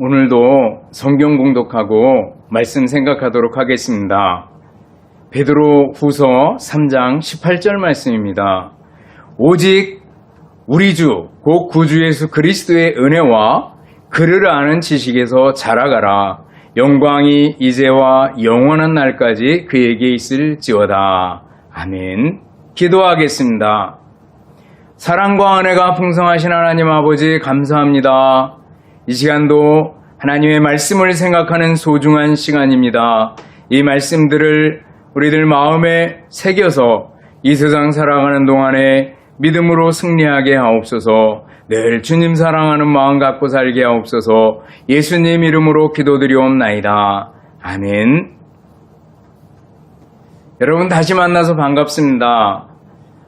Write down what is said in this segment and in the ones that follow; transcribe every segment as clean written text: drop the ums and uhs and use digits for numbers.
오늘도 성경 공독하고 말씀 생각하도록 하겠습니다. 베드로 후서 3장 18절 말씀입니다. 오직 우리 주 곧 구주 예수 그리스도의 은혜와 그를 아는 지식에서 자라가라. 영광이 이제와 영원한 날까지 그에게 있을지어다. 아멘. 기도하겠습니다. 사랑과 은혜가 풍성하신 하나님 아버지 감사합니다. 이 시간도 하나님의 말씀을 생각하는 소중한 시간입니다. 이 말씀들을 우리들 마음에 새겨서 이 세상 살아가는 동안에 믿음으로 승리하게 하옵소서. 늘 주님 사랑하는 마음 갖고 살게 하옵소서. 예수님 이름으로 기도드리옵나이다. 아멘. 여러분 다시 만나서 반갑습니다.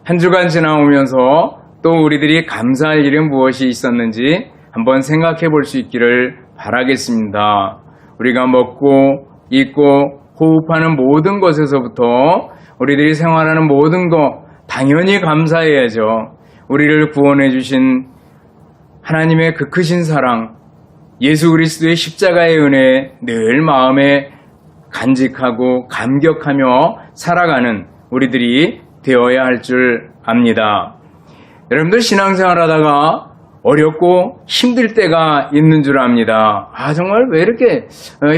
한 주간 지나오면서 또 우리들이 감사할 일은 무엇이 있었는지 한번 생각해 볼 수 있기를 바라겠습니다. 우리가 먹고 입고 호흡하는 모든 것에서부터 우리들이 생활하는 모든 것 당연히 감사해야죠. 우리를 구원해 주신 하나님의 그 크신 사랑, 예수 그리스도의 십자가의 은혜에 늘 마음에 간직하고 감격하며 살아가는 우리들이 되어야 할 줄 압니다. 여러분들 신앙생활 하다가 어렵고 힘들 때가 있는 줄 압니다. 정말 왜 이렇게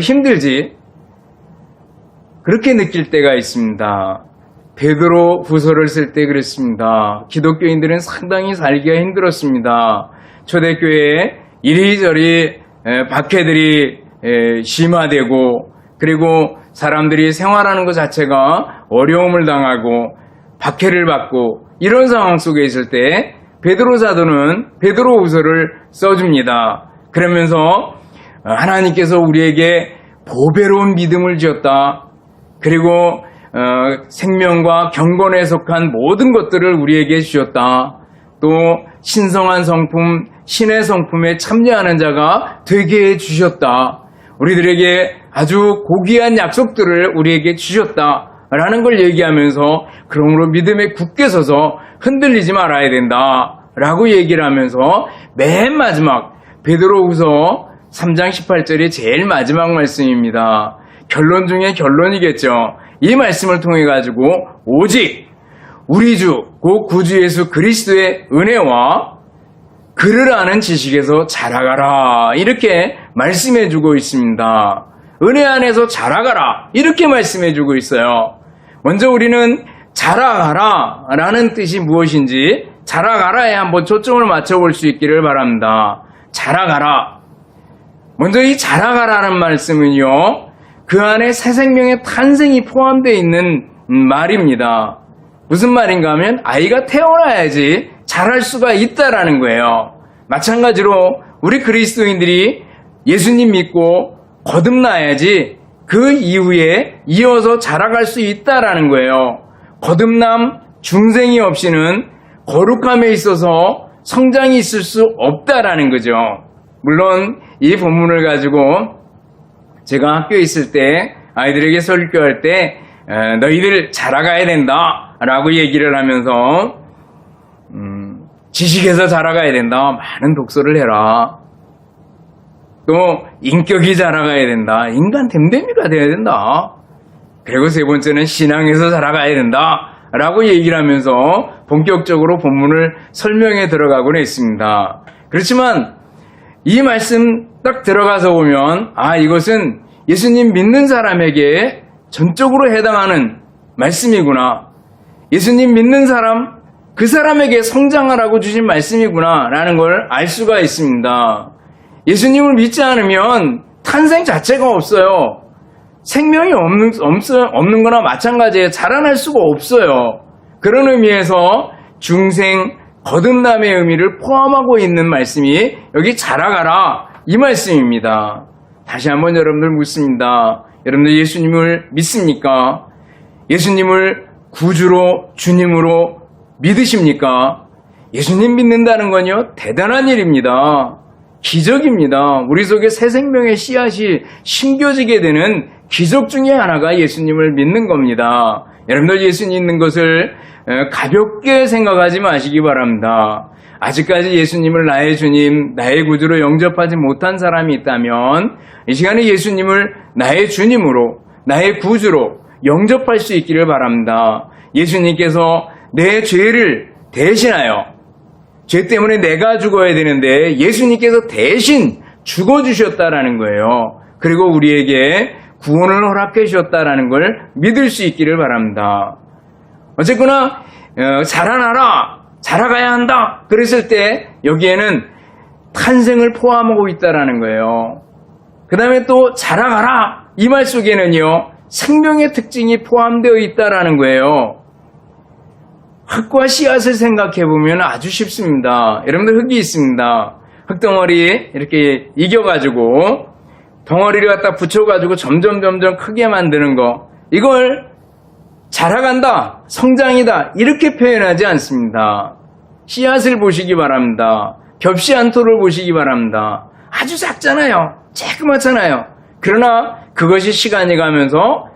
힘들지? 그렇게 느낄 때가 있습니다. 베드로 후서를 쓸 때 그랬습니다. 기독교인들은 상당히 살기가 힘들었습니다. 초대교회에 이리저리 박해들이 심화되고 그리고 사람들이 생활하는 것 자체가 어려움을 당하고 박해를 받고 이런 상황 속에 있을 때 베드로 사도는 베드로 후서를 써줍니다. 그러면서 하나님께서 우리에게 보배로운 믿음을 주었다. 그리고 생명과 경건에 속한 모든 것들을 우리에게 주셨다. 또 신성한 성품, 신의 성품에 참여하는 자가 되게 해주셨다. 우리들에게 아주 고귀한 약속들을 우리에게 주셨다. 라는 걸 얘기하면서 그러므로 믿음에 굳게 서서 흔들리지 말아야 된다. 라고 얘기를 하면서 맨 마지막 베드로후서 3장 18절이 제일 마지막 말씀입니다. 결론 중에 결론이겠죠. 이 말씀을 통해 가지고 오직 우리 주 곧 구주 예수 그리스도의 은혜와 그를 아는 지식에서 자라가라 이렇게 말씀해 주고 있습니다. 은혜 안에서 자라가라 이렇게 말씀해 주고 있어요. 먼저 우리는 자라가라 라는 뜻이 무엇인지 자라가라에 한번 초점을 맞춰볼 수 있기를 바랍니다. 자라가라. 먼저 이 자라가라는 말씀은요, 그 안에 새 생명의 탄생이 포함되어 있는 말입니다. 무슨 말인가 하면 아이가 태어나야지 자랄 수가 있다라는 거예요. 마찬가지로 우리 그리스도인들이 예수님 믿고 거듭나야지 그 이후에 이어서 자라갈 수 있다라는 거예요. 거듭남 중생이 없이는 거룩함에 있어서 성장이 있을 수 없다라는 거죠. 물론 이 본문을 가지고 제가 학교에 있을 때 아이들에게 설교할 때 너희들 자라가야 된다 라고 얘기를 하면서 지식에서 자라가야 된다. 많은 독서를 해라. 또 인격이 자라가야 된다. 인간 됨됨이가 돼야 된다. 그리고 세 번째는 신앙에서 자라가야 된다 라고 얘기를 하면서 본격적으로 본문을 설명해 들어가곤 했습니다. 그렇지만 이 말씀 딱 들어가서 보면 이것은 예수님 믿는 사람에게 전적으로 해당하는 말씀이구나. 예수님 믿는 사람, 그 사람에게 성장하라고 주신 말씀이구나 라는 걸 알 수가 있습니다. 예수님을 믿지 않으면 탄생 자체가 없어요. 생명이 없는 거나 마찬가지에 자라날 수가 없어요. 그런 의미에서 중생, 거듭남의 의미를 포함하고 있는 말씀이 여기 자라가라 이 말씀입니다. 다시 한번 여러분들 묻습니다. 여러분들 예수님을 믿습니까? 예수님을 구주로 주님으로 믿으십니까? 예수님 믿는다는 건요 대단한 일입니다. 기적입니다. 우리 속에 새 생명의 씨앗이 심겨지게 되는 기적 중에 하나가 예수님을 믿는 겁니다. 여러분들 예수님 있는 것을 가볍게 생각하지 마시기 바랍니다. 아직까지 예수님을 나의 주님, 나의 구주로 영접하지 못한 사람이 있다면 이 시간에 예수님을 나의 주님으로, 나의 구주로 영접할 수 있기를 바랍니다. 예수님께서 내 죄를 대신하여, 죄 때문에 내가 죽어야 되는데 예수님께서 대신 죽어주셨다라는 거예요. 그리고 우리에게 구원을 허락해 주셨다라는 걸 믿을 수 있기를 바랍니다. 어쨌거나 자라나라, 자라가야 한다 그랬을 때 여기에는 탄생을 포함하고 있다라는 거예요. 그 다음에 또 자라가라 이 말 속에는요 생명의 특징이 포함되어 있다라는 거예요. 흙과 씨앗을 생각해 보면 아주 쉽습니다. 여러분들 흙이 있습니다. 흙덩어리 이렇게 이겨가지고 덩어리를 갖다 붙여가지고 점점 크게 만드는 거, 이걸 자라간다, 성장이다 이렇게 표현하지 않습니다. 씨앗을 보시기 바랍니다. 벽시안토를 보시기 바랍니다. 아주 작잖아요. 조그맣잖아요. 그러나 그것이 시간이 가면서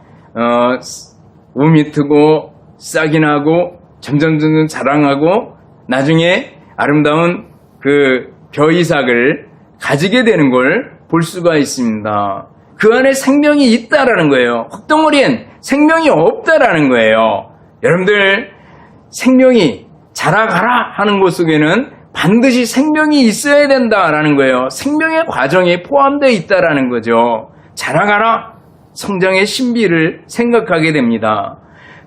우미 트고 싹이 나고 점점 자랑하고 나중에 아름다운 그 벼이삭을 가지게 되는 걸 볼 수가 있습니다. 그 안에 생명이 있다라는 거예요. 흙덩어리엔 생명이 없다라는 거예요. 여러분들 생명이 자라가라 하는 것 속에는 반드시 생명이 있어야 된다라는 거예요. 생명의 과정이 포함되어 있다라는 거죠. 자라가라, 성장의 신비를 생각하게 됩니다.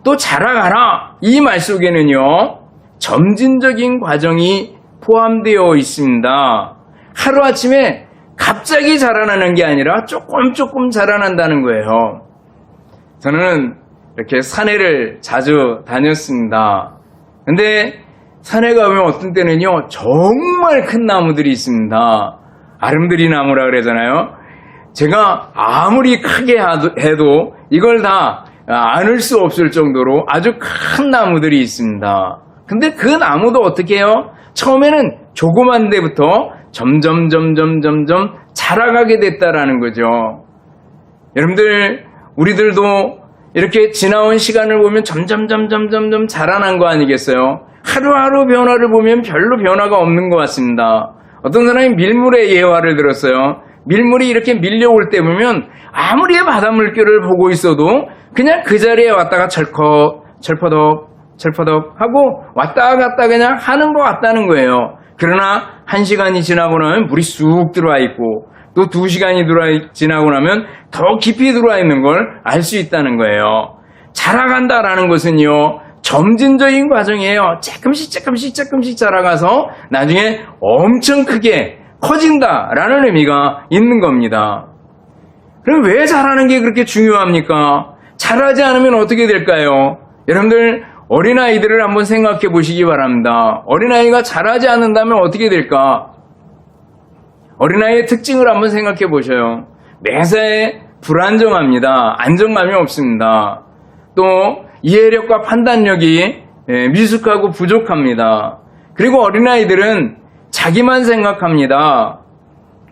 또 자라가라 이 말 속에는요 점진적인 과정이 포함되어 있습니다. 하루아침에 갑자기 자라나는 게 아니라 조금 자라난다는 거예요. 저는 이렇게 산에를 자주 다녔습니다. 근데 산에 가면 어떤 때는요 정말 큰 나무들이 있습니다. 아름드리 나무라 그러잖아요. 제가 아무리 크게 해도 이걸 다 안을 수 없을 정도로 아주 큰 나무들이 있습니다. 근데 그 나무도 어떻게 해요? 처음에는 조그만 데부터 점점 자라가게 됐다라는 거죠. 여러분들, 우리들도 이렇게 지나온 시간을 보면 점점 자라난 거 아니겠어요? 하루하루 변화를 보면 별로 변화가 없는 것 같습니다. 어떤 사람이 밀물의 예화를 들었어요. 밀물이 이렇게 밀려올 때 보면 아무리 바닷물결을 보고 있어도 그냥 그 자리에 왔다가 철퍼덕 하고 왔다 갔다 그냥 하는 것 같다는 거예요. 그러나 1시간이 지나고 나면 물이 쑥 들어와 있고 또 2시간이 지나고 나면 더 깊이 들어와 있는 걸 알 수 있다는 거예요. 자라간다라는 것은요 점진적인 과정이에요. 조금씩 자라가서 나중에 엄청 크게 커진다라는 의미가 있는 겁니다. 그럼 왜 자라는 게 그렇게 중요합니까? 자라지 않으면 어떻게 될까요? 여러분들 어린아이들을 한번 생각해 보시기 바랍니다. 어린아이가 자라지 않는다면 어떻게 될까? 어린아이의 특징을 한번 생각해 보셔요. 매사에 불안정합니다. 안정감이 없습니다. 또 이해력과 판단력이 미숙하고 부족합니다. 그리고 어린아이들은 자기만 생각합니다.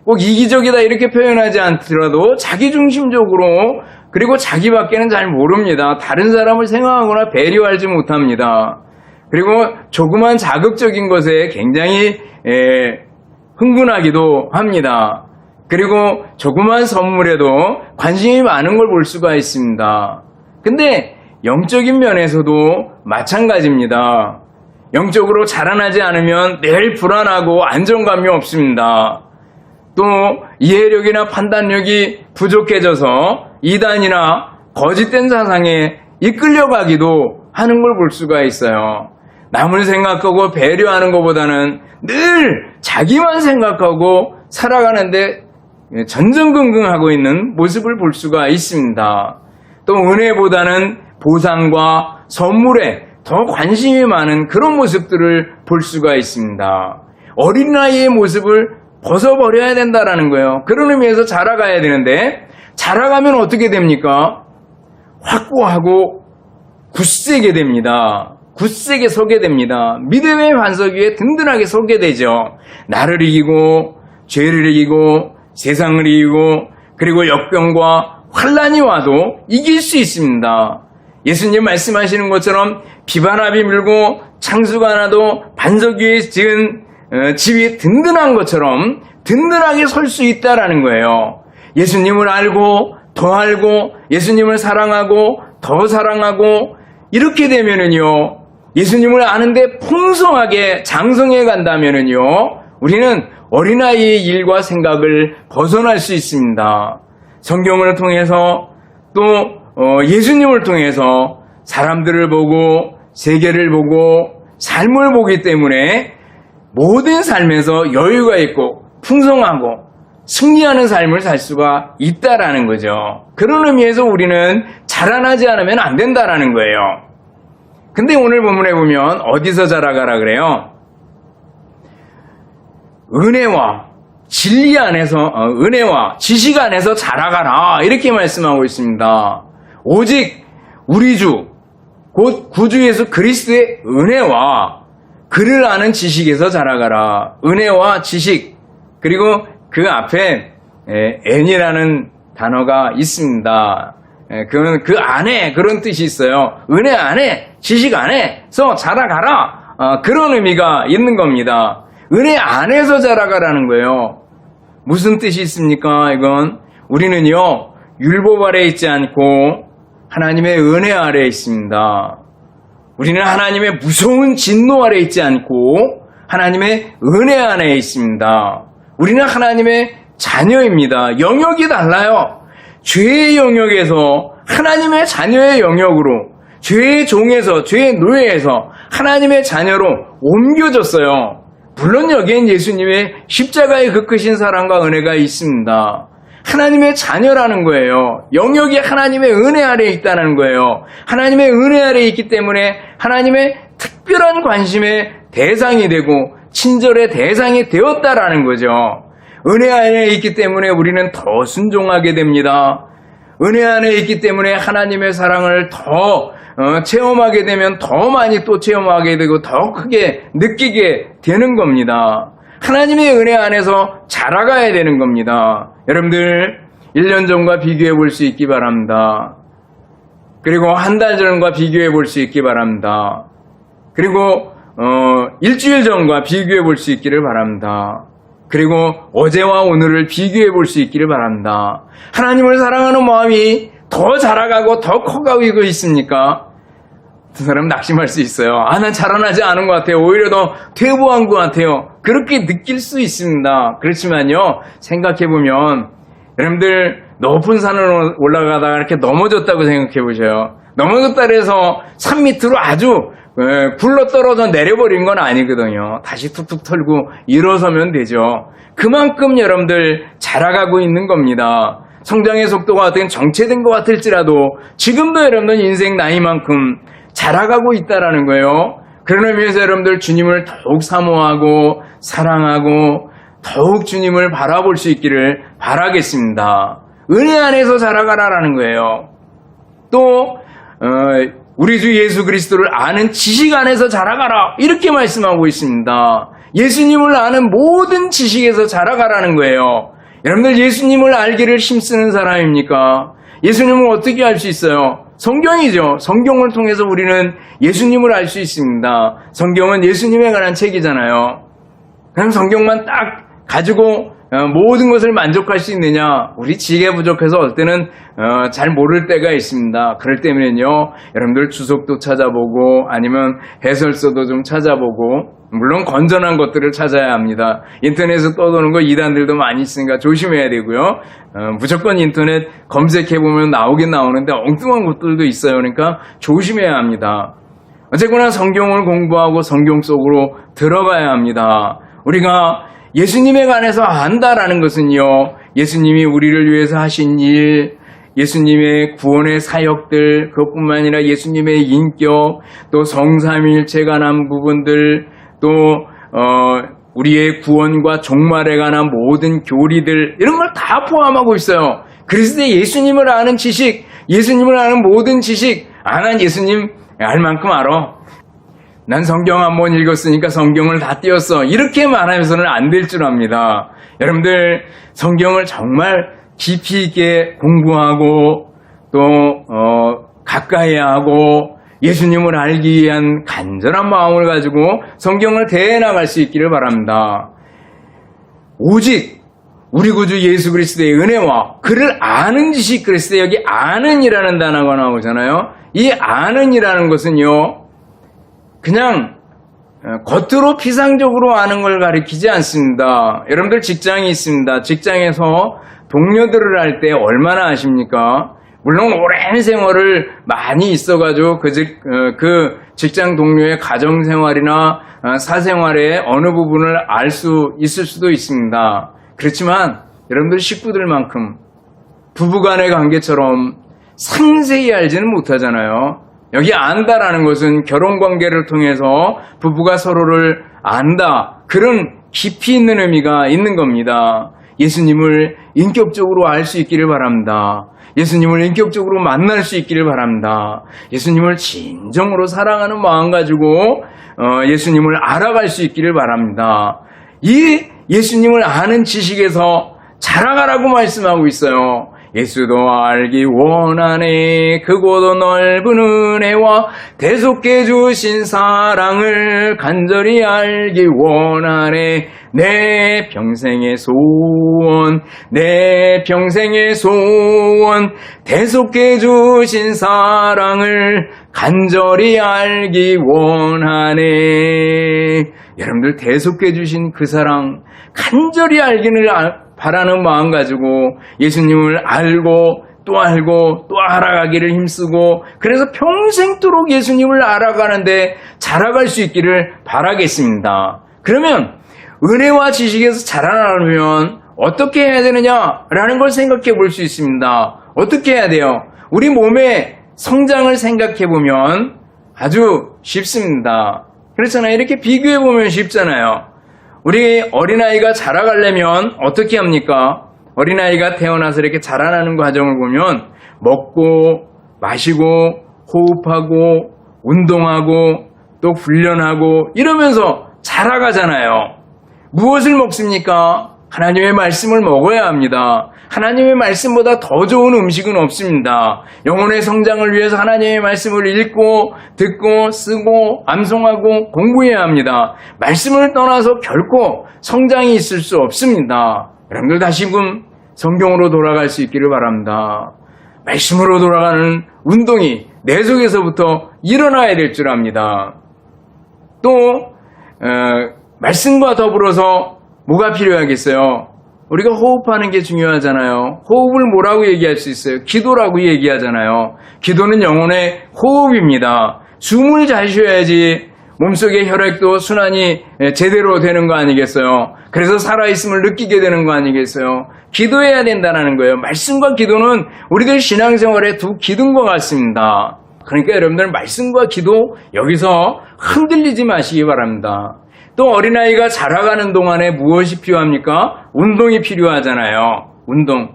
꼭 이기적이다 이렇게 표현하지 않더라도 자기중심적으로, 그리고 자기밖에는 잘 모릅니다. 다른 사람을 생각하거나 배려하지 못합니다. 그리고 조그만 자극적인 것에 굉장히 흥분하기도 합니다. 그리고 조그만 선물에도 관심이 많은 걸 볼 수가 있습니다. 근데 영적인 면에서도 마찬가지입니다. 영적으로 자라나지 않으면 늘 불안하고 안정감이 없습니다. 또 이해력이나 판단력이 부족해져서 이단이나 거짓된 사상에 이끌려가기도 하는 걸 볼 수가 있어요. 남을 생각하고 배려하는 것보다는 늘 자기만 생각하고 살아가는데 전전긍긍하고 있는 모습을 볼 수가 있습니다. 또 은혜보다는 보상과 선물에 더 관심이 많은 그런 모습들을 볼 수가 있습니다. 어린아이의 모습을 벗어버려야 된다라는 거예요. 그런 의미에서 자라가야 되는데, 자라가면 어떻게 됩니까? 확고하고 굳세게 됩니다. 굳세게 서게 됩니다. 믿음의 반석 위에 든든하게 서게 되죠. 나를 이기고 죄를 이기고 세상을 이기고 그리고 역병과 환란이 와도 이길 수 있습니다. 예수님 말씀하시는 것처럼 비바람이 밀고 창수가 나도 반석 위에 지은 집이 든든한 것처럼 든든하게 설 수 있다라는 거예요. 예수님을 알고 더 알고 예수님을 사랑하고 더 사랑하고 이렇게 되면은요, 예수님을 아는데 풍성하게 장성해 간다면은요, 우리는 어린아이의 일과 생각을 벗어날 수 있습니다. 성경을 통해서 또 예수님을 통해서 사람들을 보고 세계를 보고 삶을 보기 때문에 모든 삶에서 여유가 있고 풍성하고 승리하는 삶을 살 수가 있다라는 거죠. 그런 의미에서 우리는 자라나지 않으면 안 된다라는 거예요. 근데 오늘 본문에 보면 어디서 자라가라 그래요? 은혜와 진리 안에서, 은혜와 지식 안에서 자라가라 이렇게 말씀하고 있습니다. 오직 우리 주 곧 구주 예수 그리스도의 은혜와 그를 아는 지식에서 자라가라. 은혜와 지식, 그리고 그 앞에 N이라는 단어가 있습니다. 그건 그 안에 그런 뜻이 있어요. 은혜 안에, 지식 안에서 자라가라. 그런 의미가 있는 겁니다. 은혜 안에서 자라가라는 거예요. 무슨 뜻이 있습니까? 이건 우리는요, 율법 아래 있지 않고 하나님의 은혜 아래 있습니다. 우리는 하나님의 무서운 진노 아래 있지 않고 하나님의 은혜 안에 있습니다. 우리는 하나님의 자녀입니다. 영역이 달라요. 죄의 영역에서 하나님의 자녀의 영역으로, 죄의 종에서, 죄의 노예에서 하나님의 자녀로 옮겨졌어요. 물론 여기엔 예수님의 십자가의 그 크신 사랑과 은혜가 있습니다. 하나님의 자녀라는 거예요. 영역이 하나님의 은혜 아래에 있다는 거예요. 하나님의 은혜 아래에 있기 때문에 하나님의 특별한 관심의 대상이 되고 친절의 대상이 되었다라는 거죠. 은혜 안에 있기 때문에 우리는 더 순종하게 됩니다. 은혜 안에 있기 때문에 하나님의 사랑을 더 체험하게 되면 더 많이 또 체험하게 되고 더 크게 느끼게 되는 겁니다. 하나님의 은혜 안에서 자라가야 되는 겁니다. 여러분들 1년 전과 비교해 볼 수 있기 바랍니다. 그리고 한 달 전과 비교해 볼 수 있기 바랍니다. 그리고 일주일 전과 비교해 볼 수 있기를 바랍니다. 그리고 어제와 오늘을 비교해 볼 수 있기를 바랍니다. 하나님을 사랑하는 마음이 더 자라가고 더 커가고 있습니까? 두 사람 낙심할 수 있어요. 난 자라나지 않은 것 같아요. 오히려 더 퇴보한 것 같아요. 그렇게 느낄 수 있습니다. 그렇지만요, 생각해보면 여러분들 높은 산을 올라가다가 이렇게 넘어졌다고 생각해보세요. 넘어졌다 해서 산 밑으로 아주 굴러떨어져 내려버린 건 아니거든요. 다시 툭툭 털고 일어서면 되죠. 그만큼 여러분들 자라가고 있는 겁니다. 성장의 속도가 어떻게 정체된 것 같을지라도 지금도 여러분들 인생 나이만큼 자라가고 있다라는 거예요. 그런 의미에서 여러분들 주님을 더욱 사모하고 사랑하고 더욱 주님을 바라볼 수 있기를 바라겠습니다. 은혜 안에서 자라가라라는 거예요. 또 우리 주 예수 그리스도를 아는 지식 안에서 자라가라 이렇게 말씀하고 있습니다. 예수님을 아는 모든 지식에서 자라가라는 거예요. 여러분들 예수님을 알기를 힘쓰는 사람입니까? 예수님을 어떻게 알 수 있어요? 성경이죠. 성경을 통해서 우리는 예수님을 알 수 있습니다. 성경은 예수님에 관한 책이잖아요. 그럼 성경만 딱 가지고 모든 것을 만족할 수 있느냐? 우리 지혜가 부족해서 어떨 때는 잘 모를 때가 있습니다. 그럴 때면요, 여러분들 주석도 찾아보고 아니면 해설서도 좀 찾아보고, 물론 건전한 것들을 찾아야 합니다. 인터넷에 떠도는 거 이단들도 많이 있으니까 조심해야 되고요. 무조건 인터넷 검색해보면 나오긴 나오는데 엉뚱한 것들도 있어요. 그러니까 조심해야 합니다. 어쨌거나 성경을 공부하고 성경 속으로 들어가야 합니다. 우리가 예수님에 관해서 안다라는 것은요, 예수님이 우리를 위해서 하신 일, 예수님의 구원의 사역들, 그것뿐만 아니라 예수님의 인격, 또 성삼위일체에 관한 부분들, 또 우리의 구원과 종말에 관한 모든 교리들, 이런 걸 다 포함하고 있어요. 그리스도의 예수님을 아는 지식, 예수님을 아는 모든 지식, 난 예수님 알 만큼 알아. 난 성경 한번 읽었으니까 성경을 다 띄웠어. 이렇게 말하면서는 안 될 줄 압니다. 여러분들 성경을 정말 깊이 있게 공부하고 또 가까이 하고 예수님을 알기 위한 간절한 마음을 가지고 성경을 대해나갈 수 있기를 바랍니다. 오직 우리 구주 예수 그리스도의 은혜와 그를 아는 지식, 그리스도 여기 아는이라는 단어가 나오잖아요. 이 아는이라는 것은요, 그냥 겉으로 피상적으로 아는 걸 가리키지 않습니다. 여러분들 직장이 있습니다. 직장에서 동료들을 할 때 얼마나 아십니까? 물론 오랜 생활을 많이 있어가지고 그 직장 동료의 가정생활이나 사생활의 어느 부분을 알 수 있을 수도 있습니다. 그렇지만 여러분들 식구들만큼 부부간의 관계처럼 상세히 알지는 못하잖아요. 여기 안다라는 것은 결혼관계를 통해서 부부가 서로를 안다, 그런 깊이 있는 의미가 있는 겁니다. 예수님을 인격적으로 알 수 있기를 바랍니다. 예수님을 인격적으로 만날 수 있기를 바랍니다. 예수님을 진정으로 사랑하는 마음 가지고 예수님을 알아갈 수 있기를 바랍니다. 이 예수님을 아는 지식에서 자라가라고 말씀하고 있어요. 예수도 알기 원하네. 크고도 넓은 은혜와 대속해 주신 사랑을 간절히 알기 원하네. 내 평생의 소원, 내 평생의 소원, 대속해 주신 사랑을 간절히 알기 원하네. 여러분들 대속해 주신 그 사랑 간절히 알기를 바라는 마음 가지고 예수님을 알고 또 알고 또 알아가기를 힘쓰고, 그래서 평생도록 예수님을 알아가는데 자라갈 수 있기를 바라겠습니다. 그러면 은혜와 지식에서 자라나려면 어떻게 해야 되느냐라는 걸 생각해 볼 수 있습니다. 어떻게 해야 돼요? 우리 몸의 성장을 생각해 보면 아주 쉽습니다. 그렇잖아요. 이렇게 비교해 보면 쉽잖아요. 우리 어린아이가 자라가려면 어떻게 합니까? 어린아이가 태어나서 이렇게 자라나는 과정을 보면 먹고 마시고 호흡하고 운동하고 또 훈련하고 이러면서 자라가잖아요. 무엇을 먹습니까? 하나님의 말씀을 먹어야 합니다. 하나님의 말씀보다 더 좋은 음식은 없습니다. 영혼의 성장을 위해서 하나님의 말씀을 읽고 듣고 쓰고 암송하고 공부해야 합니다. 말씀을 떠나서 결코 성장이 있을 수 없습니다. 여러분들 다시금 성경으로 돌아갈 수 있기를 바랍니다. 말씀으로 돌아가는 운동이 내 속에서부터 일어나야 될 줄 압니다. 또 말씀과 더불어서 뭐가 필요하겠어요? 우리가 호흡하는 게 중요하잖아요. 호흡을 뭐라고 얘기할 수 있어요? 기도라고 얘기하잖아요. 기도는 영혼의 호흡입니다. 숨을 잘 쉬어야지 몸속의 혈액도 순환이 제대로 되는 거 아니겠어요? 그래서 살아있음을 느끼게 되는 거 아니겠어요? 기도해야 된다는 거예요. 말씀과 기도는 우리들 신앙생활의 두 기둥과 같습니다. 그러니까 여러분들 말씀과 기도 여기서 흔들리지 마시기 바랍니다. 또 어린아이가 자라가는 동안에 무엇이 필요합니까? 운동이 필요하잖아요. 운동.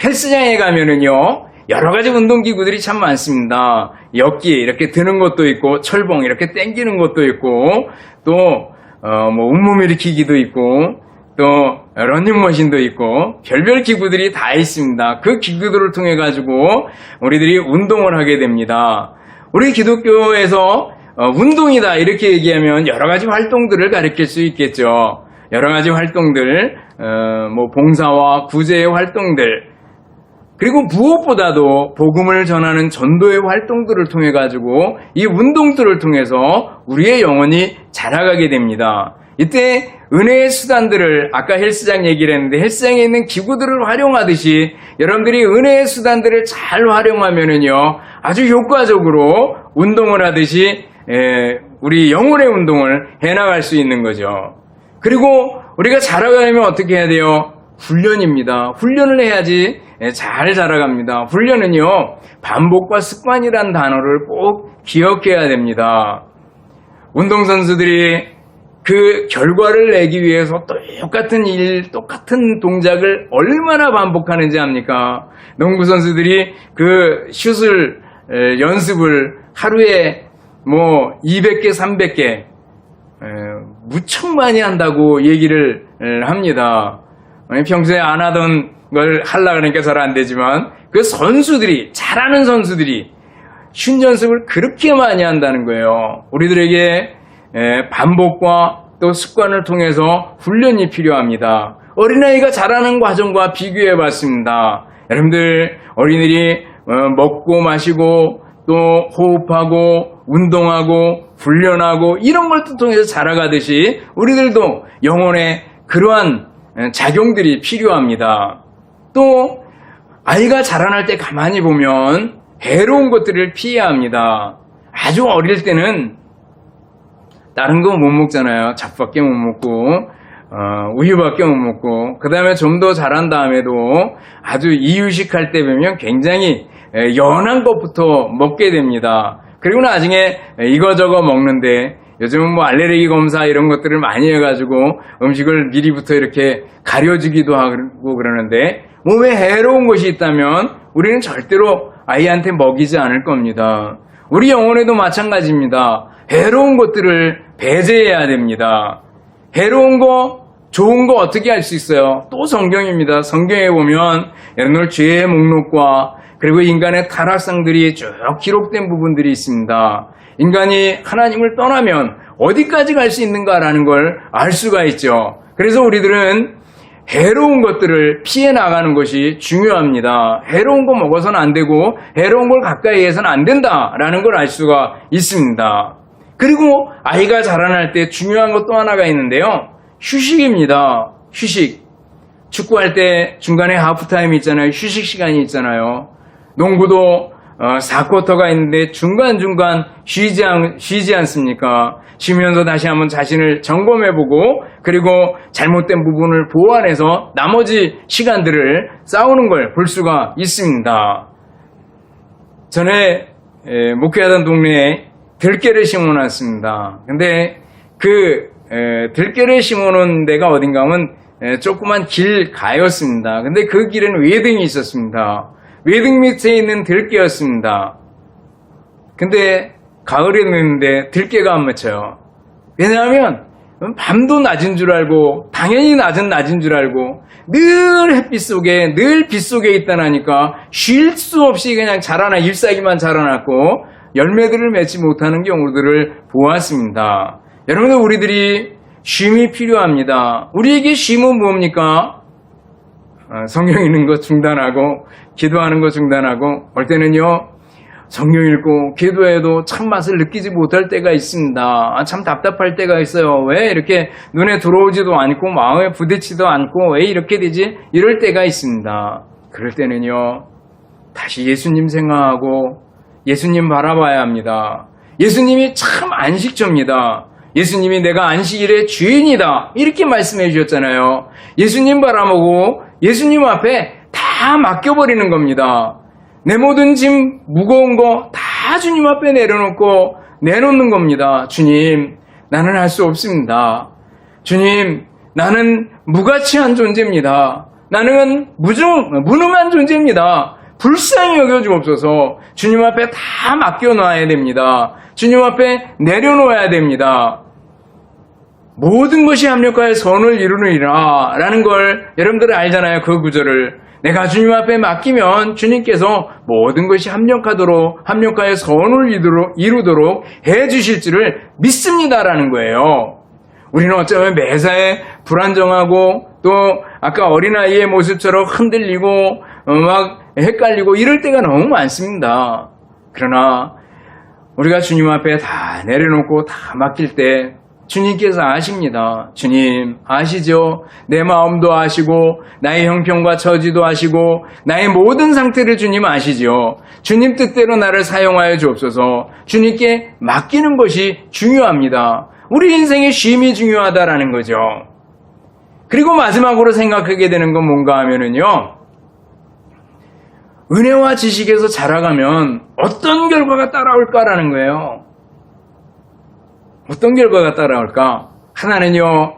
헬스장에 가면은요, 여러 가지 운동기구들이 참 많습니다. 역기 이렇게 드는 것도 있고, 철봉 이렇게 당기는 것도 있고, 또 온몸 일으키기도 있고, 또 러닝머신도 있고, 별별 기구들이 다 있습니다. 그 기구들을 통해 가지고 우리들이 운동을 하게 됩니다. 우리 기독교에서 운동이다 이렇게 얘기하면 여러 가지 활동들을 가리킬 수 있겠죠. 여러 가지 활동들, 봉사와 구제의 활동들, 그리고 무엇보다도 복음을 전하는 전도의 활동들을 통해 가지고 이 운동들을 통해서 우리의 영혼이 자라가게 됩니다. 이때 은혜의 수단들을, 아까 헬스장 얘기를 했는데 헬스장에 있는 기구들을 활용하듯이 여러분들이 은혜의 수단들을 잘 활용하면은요, 아주 효과적으로 운동을 하듯이 우리 영혼의 운동을 해나갈 수 있는 거죠. 그리고 우리가 자라가려면 어떻게 해야 돼요? 훈련입니다. 훈련을 해야지 잘 자라갑니다. 훈련은요, 반복과 습관이란 단어를 꼭 기억해야 됩니다. 운동선수들이 그 결과를 내기 위해서 똑같은 일, 똑같은 동작을 얼마나 반복하는지 압니까? 농구선수들이 그 슛을 연습을 하루에 200개, 300개 무척 많이 한다고 얘기를 합니다. 평소에 안 하던 걸 하려고 하니까 잘 안 되지만 그 선수들이, 잘하는 선수들이 슛 연습을 그렇게 많이 한다는 거예요. 우리들에게 반복과 또 습관을 통해서 훈련이 필요합니다. 어린아이가 자라는 과정과 비교해 봤습니다. 여러분들, 어린이들이 먹고 마시고 또 호흡하고 운동하고 훈련하고 이런 걸 통해서 자라가듯이 우리들도 영혼에 그러한 작용들이 필요합니다. 또 아이가 자라날 때 가만히 보면 해로운 것들을 피해야 합니다. 아주 어릴 때는 다른 거 못 먹잖아요. 잡밖에 못 먹고 우유밖에 못 먹고, 그 다음에 좀 더 자란 다음에도 아주 이유식할 때 보면 굉장히 연한 것부터 먹게 됩니다. 그리고 나중에 이거저거 먹는데, 요즘은 뭐 알레르기 검사 이런 것들을 많이 해가지고 음식을 미리부터 이렇게 가려주기도 하고 그러는데, 몸에 해로운 것이 있다면 우리는 절대로 아이한테 먹이지 않을 겁니다. 우리 영혼에도 마찬가지입니다. 해로운 것들을 배제해야 됩니다. 해로운 거, 좋은 거 어떻게 할 수 있어요? 또 성경입니다. 성경에 보면 여러분들 죄의 목록과 그리고 인간의 타락상들이 쭉 기록된 부분들이 있습니다. 인간이 하나님을 떠나면 어디까지 갈 수 있는가라는 걸 알 수가 있죠. 그래서 우리들은 해로운 것들을 피해 나가는 것이 중요합니다. 해로운 거 먹어서는 안 되고 해로운 걸 가까이 해서는 안 된다라는 걸 알 수가 있습니다. 그리고 아이가 자라날 때 중요한 것 또 하나가 있는데요. 휴식입니다. 휴식. 축구할 때 중간에 하프타임 있잖아요. 휴식 시간이 있잖아요. 농구도 4쿼터가 있는데 중간중간 쉬지 않습니까? 쉬면서 다시 한번 자신을 점검해보고, 그리고 잘못된 부분을 보완해서 나머지 시간들을 싸우는 걸 볼 수가 있습니다. 전에 목회하던 동네에 들깨를 심어놨습니다. 근데 그 들깨를 심어놓은 데가 어딘가 하면 조그만 길 가였습니다. 근데 그 길에는 외등이 있었습니다. 외등 밑에 있는 들깨였습니다. 근데 가을에 넣는데 들깨가 안 맺혀요. 왜냐하면 밤도 낮은 줄 알고, 당연히 낮은 줄 알고, 늘 햇빛 속에, 늘 빛 속에 있다나니까 쉴 수 없이 그냥 자라나, 잎사귀만 자라났고 열매들을 맺지 못하는 경우들을 보았습니다. 여러분들, 우리들이 쉼이 필요합니다. 우리에게 쉼은 뭡니까? 성경 읽는 거 중단하고, 기도하는 거 중단하고, 올 때는요, 성경 읽고 기도해도 참 맛을 느끼지 못할 때가 있습니다. 참 답답할 때가 있어요. 왜 이렇게 눈에 들어오지도 않고 마음에 부딪히지도 않고 왜 이렇게 되지? 이럴 때가 있습니다. 그럴 때는요, 다시 예수님 생각하고 예수님 바라봐야 합니다. 예수님이 참 안식처입니다. 예수님이 내가 안식일의 주인이다, 이렇게 말씀해 주셨잖아요. 예수님 바라보고 예수님 앞에 다 맡겨버리는 겁니다. 내 모든 짐, 무거운 거 다 주님 앞에 내놓는 겁니다. 주님, 나는 할 수 없습니다. 주님, 나는 무가치한 존재입니다. 나는 무능한 존재입니다. 불쌍히 여겨주옵소서. 주님 앞에 다 맡겨놔야 됩니다. 주님 앞에 내려놓아야 됩니다. 모든 것이 합력하여 선을 이루느니라 라는 걸 여러분들은 알잖아요. 그 구절을. 내가 주님 앞에 맡기면 주님께서 모든 것이 합력하여 선을 이루도록 해주실 줄을 믿습니다라는 거예요. 우리는 어쩌면 매사에 불안정하고, 또 아까 어린아이의 모습처럼 흔들리고 막 헷갈리고 이럴 때가 너무 많습니다. 그러나 우리가 주님 앞에 다 내려놓고 다 맡길 때 주님께서 아십니다. 주님 아시죠? 내 마음도 아시고 나의 형편과 처지도 아시고 나의 모든 상태를 주님 아시죠? 주님 뜻대로 나를 사용하여 주옵소서. 주님께 맡기는 것이 중요합니다. 우리 인생의 쉼이 중요하다라는 거죠. 그리고 마지막으로 생각하게 되는 건 뭔가 하면은요, 은혜와 지식에서 자라가면 어떤 결과가 따라올까라는 거예요. 어떤 결과가 따라올까? 하나는요,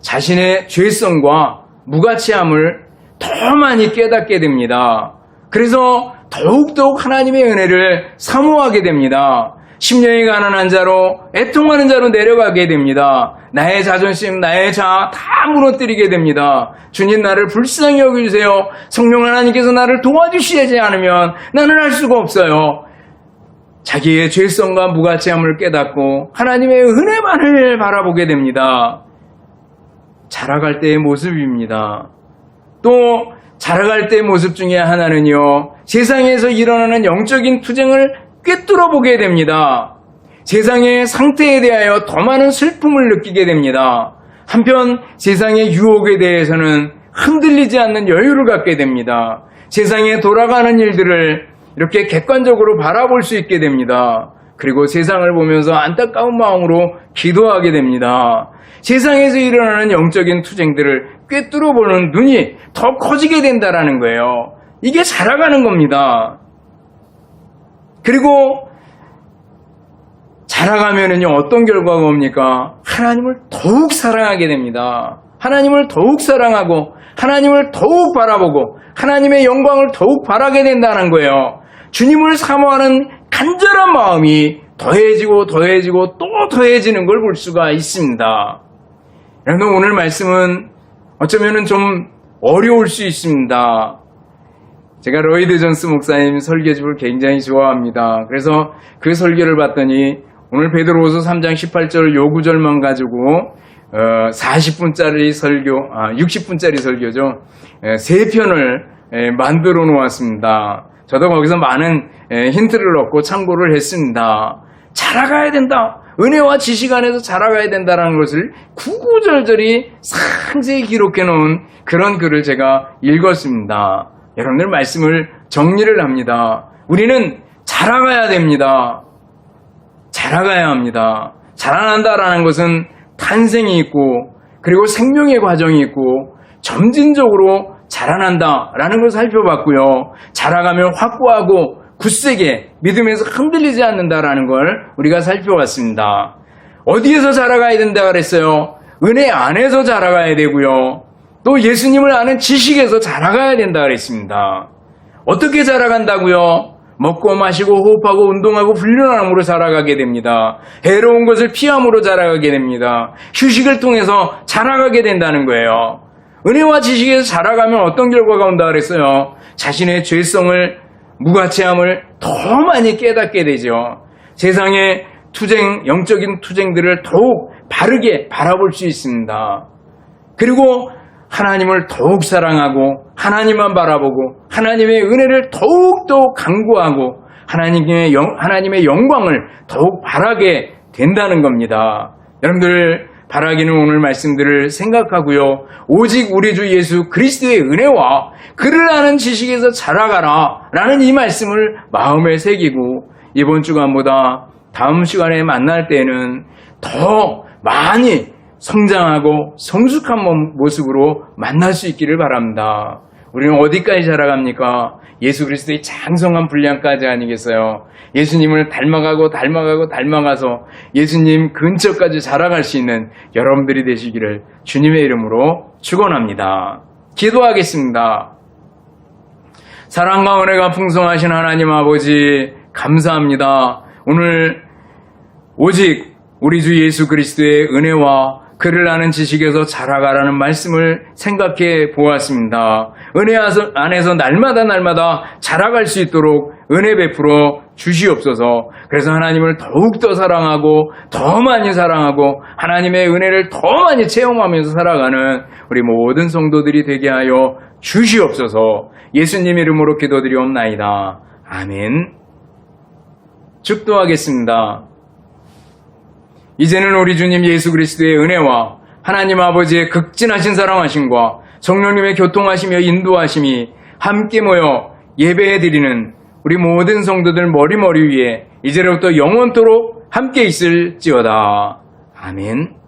자신의 죄성과 무가치함을 더 많이 깨닫게 됩니다. 그래서 더욱더욱 하나님의 은혜를 사모하게 됩니다. 심령이 가난한 자로, 애통하는 자로 내려가게 됩니다. 나의 자존심, 나의 자아 다 무너뜨리게 됩니다. 주님, 나를 불쌍히 여겨주세요. 성령 하나님께서 나를 도와주시지 않으면 나는 할 수가 없어요. 자기의 죄성과 무가치함을 깨닫고 하나님의 은혜만을 바라보게 됩니다. 자라갈 때의 모습입니다. 또 자라갈 때의 모습 중에 하나는요, 세상에서 일어나는 영적인 투쟁을 꿰뚫어 보게 됩니다. 세상의 상태에 대하여 더 많은 슬픔을 느끼게 됩니다. 한편 세상의 유혹에 대해서는 흔들리지 않는 여유를 갖게 됩니다. 세상에 돌아가는 일들을 이렇게 객관적으로 바라볼 수 있게 됩니다. 그리고 세상을 보면서 안타까운 마음으로 기도하게 됩니다. 세상에서 일어나는 영적인 투쟁들을 꿰뚫어 보는 눈이 더 커지게 된다라는 거예요. 이게 자라가는 겁니다. 그리고 자라가면은요, 어떤 결과가 옵니까? 하나님을 더욱 사랑하게 됩니다. 하나님을 더욱 사랑하고 하나님을 더욱 바라보고 하나님의 영광을 더욱 바라게 된다는 거예요. 주님을 사모하는 간절한 마음이 더해지고 더해지고 또 더해지는 걸 볼 수가 있습니다. 여러분, 오늘 말씀은 어쩌면 좀 어려울 수 있습니다. 제가 로이드 존스 목사님 설교집을 굉장히 좋아합니다. 그래서 그 설교를 봤더니 오늘 베드로후서 3장 18절 요 구절만 가지고 40분짜리 설교, 60분짜리 설교죠. 3편을 만들어 놓았습니다. 저도 거기서 많은 힌트를 얻고 참고를 했습니다. 자라가야 된다. 은혜와 지식 안에서 자라가야 된다는 것을 구구절절히 상세히 기록해 놓은 그런 글을 제가 읽었습니다. 여러분들 말씀을 정리를 합니다. 우리는 자라가야 됩니다. 자라가야 합니다. 자라난다라는 것은 탄생이 있고 그리고 생명의 과정이 있고 점진적으로 자라난다라는 걸 살펴봤고요. 자라가면 확고하고 굳세게 믿음에서 흔들리지 않는다라는 걸 우리가 살펴봤습니다. 어디에서 자라가야 된다 그랬어요? 은혜 안에서 자라가야 되고요. 또 예수님을 아는 지식에서 자라가야 된다 그랬습니다. 어떻게 자라간다고요? 먹고 마시고 호흡하고 운동하고 훈련함으로 자라가게 됩니다. 해로운 것을 피함으로 자라가게 됩니다. 휴식을 통해서 자라가게 된다는 거예요. 은혜와 지식에서 자라가면 어떤 결과가 온다 그랬어요? 자신의 죄성을, 무가치함을 더 많이 깨닫게 되죠. 세상의 투쟁, 영적인 투쟁들을 더욱 바르게 바라볼 수 있습니다. 그리고 하나님을 더욱 사랑하고 하나님만 바라보고 하나님의 은혜를 더욱더 강구하고 하나님의 영광을 더욱 바라게 된다는 겁니다. 여러분들 바라기는 오늘 말씀들을 생각하고요. 오직 우리 주 예수 그리스도의 은혜와 그를 아는 지식에서 자라가라 라는 이 말씀을 마음에 새기고 이번 주간보다 다음 시간에 만날 때는 더 많이 성장하고 성숙한 모습으로 만날 수 있기를 바랍니다. 우리는 어디까지 자라갑니까? 예수 그리스도의 장성한 분량까지 아니겠어요? 예수님을 닮아가서 예수님 근처까지 자라갈 수 있는 여러분들이 되시기를 주님의 이름으로 축원합니다. 기도하겠습니다. 사랑과 은혜가 풍성하신 하나님 아버지 감사합니다. 오늘 오직 우리 주 예수 그리스도의 은혜와 그를 아는 지식에서 자라가라는 말씀을 생각해 보았습니다. 은혜 안에서 날마다 자라갈 수 있도록 은혜 베풀어 주시옵소서. 그래서 하나님을 더욱더 사랑하고 더 많이 사랑하고 하나님의 은혜를 더 많이 체험하면서 살아가는 우리 모든 성도들이 되게 하여 주시옵소서. 예수님 이름으로 기도드리옵나이다. 아멘. 축도하겠습니다. 이제는 우리 주님 예수 그리스도의 은혜와 하나님 아버지의 극진하신 사랑하심과 성령님의 교통하시며 인도하심이 함께 모여 예배해드리는 우리 모든 성도들 머리 위에 이제로부터 영원토록 함께 있을지어다. 아멘.